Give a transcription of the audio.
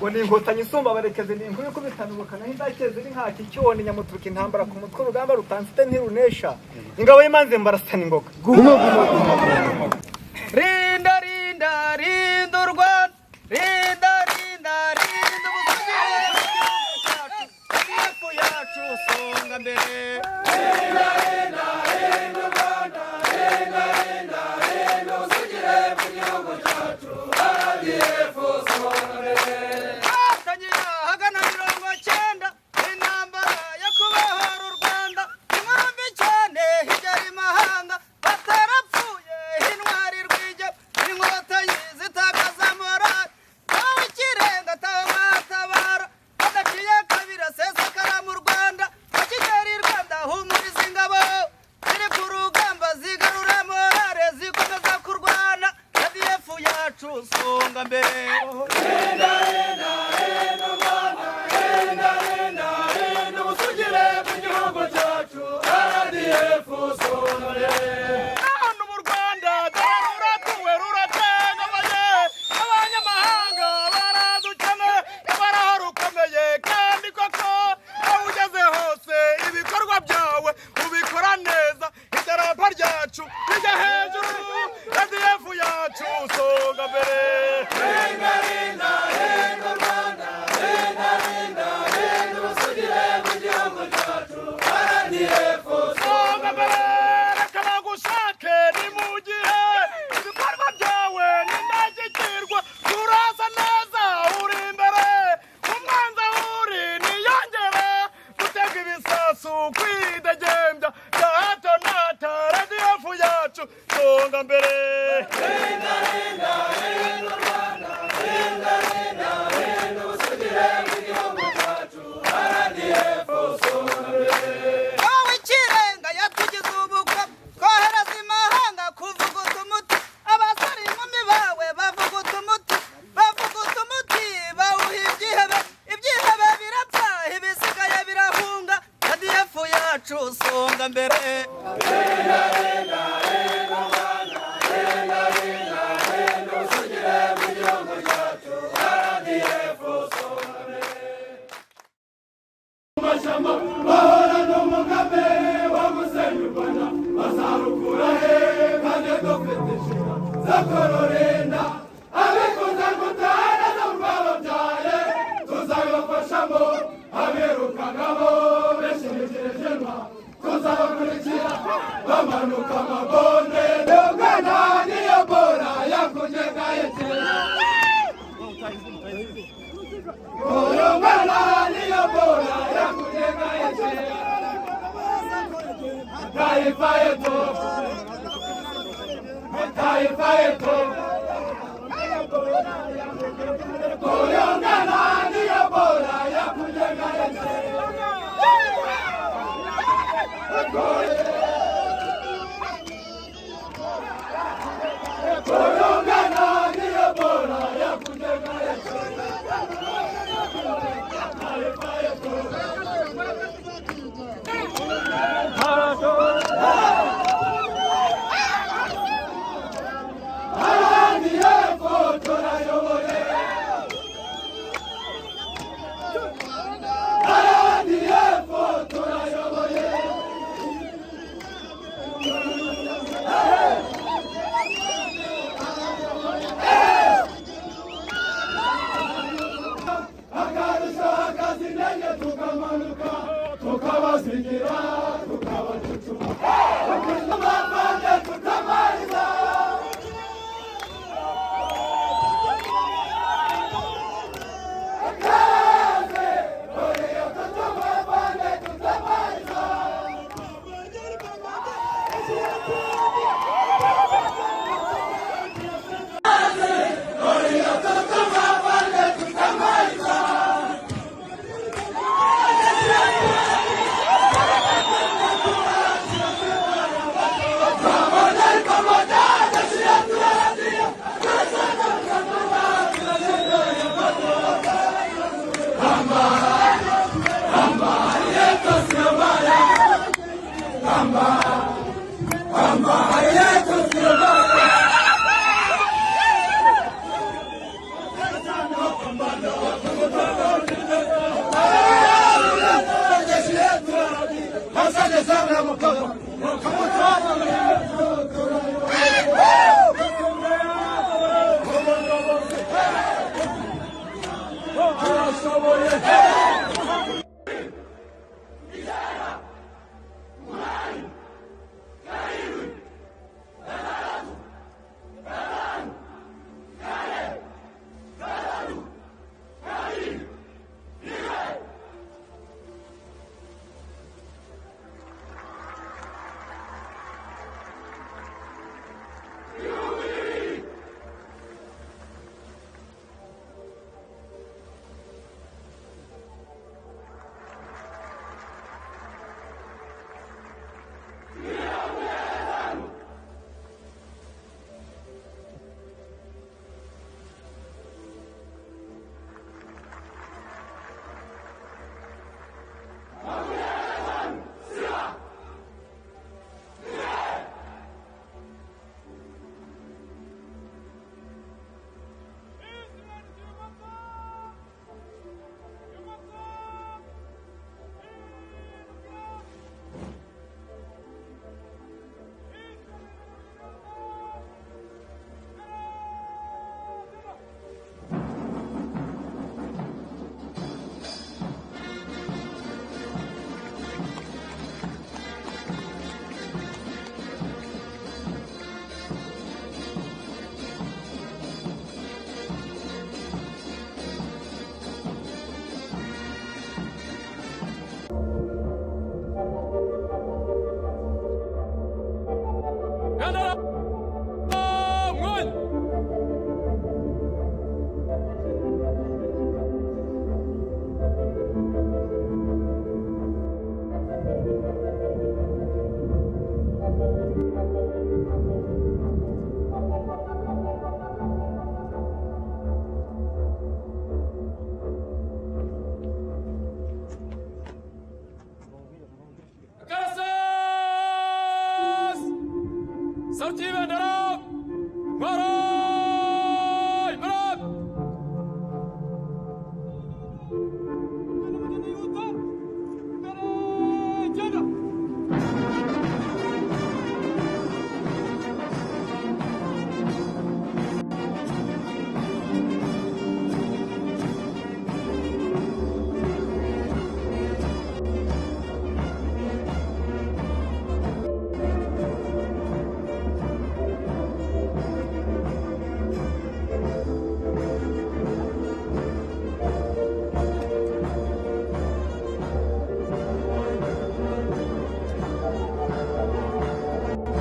ngo ni inkotanyi isumba barekeze ni inkuru y'ukubitanubuka naho indakeze iri nka kicyoni nyamuturuka intambara ku mutwe urugamba rutansite ntirunesha ingabo y'imanze mbarasana ingoga rinda rinda rinda u Rwanda rinda rinda rinda igihugu yacu songa mbere rinda rinda rinda u Rwanda rinda rinda rinda usugire mu gihugu cyacu RDF songa mbere atangira hagana 90 intambara yo kubohora u Rwanda inkambi cyane higari mahanga batarapfuye intwari rwije inkotanyi zitakaza morale aho ikirenga tabatabara adaciye kabira sesekara mu Rwanda akigera i Rwanda humuriza ingabo ziri ku rugamba zigarura morale zikomeza kurwana RDF yacu songa mbere rinda rinda rinda u Rwanda rinda rinda rinda ubusugire bw'igihugu cyacu RDF songa mbere hano mu Rwanda dore ruratuwe ruratengabaye abanyamahanga baradukene baraho rukomeye kandi koko aho ugeze hose ibikorwa byawe ubikora neza idarapo ryacu rijya hejuru RDF yacu songa mbere rinda rinda rinda u Rwanda rinda rinda rinda ubusugire bw'igihugu cyacu RDF songa mbere reka bagushake ni mu gihe ibikorwa byawe ni ndashyikirwa turaza neza uri imbere umwanzi aho uri niyongere gutega ibisasu kwidegembya bya hato na hato RDF yacu songa mbere rinda rinda rinda u Rwanda rinda rinda rinda ubusugire bw'igihugu cyacu RDF songa mbere wowe ikirenga yatugize ubukwe kohereza imahanga kuvuguta umuti abasore inkumi bawe bavuguta umuti bawuha ibyihebe birapfa ibisigaye birahunga RDF yacu songa mbere rinda rinda rinda u Rwanda rinda rinda rinda ubusugire bw'igihugu cyacu RDF songa mbere amashyamba bahora n'umugambi wo gusenya u Rwanda bazarukura he kandi dufite inshinga zo kururinda abifuza gutahana zo rwababyaye tuzabibafashamo abirukagabo benshi bikirejenwa tuzabakurikira bamanuka amabonde ugana niyo bora yakugega yekera ugana niyo bora yakugega yekera taifa yetu ugana niyo bora yakugega yekera Arashoboye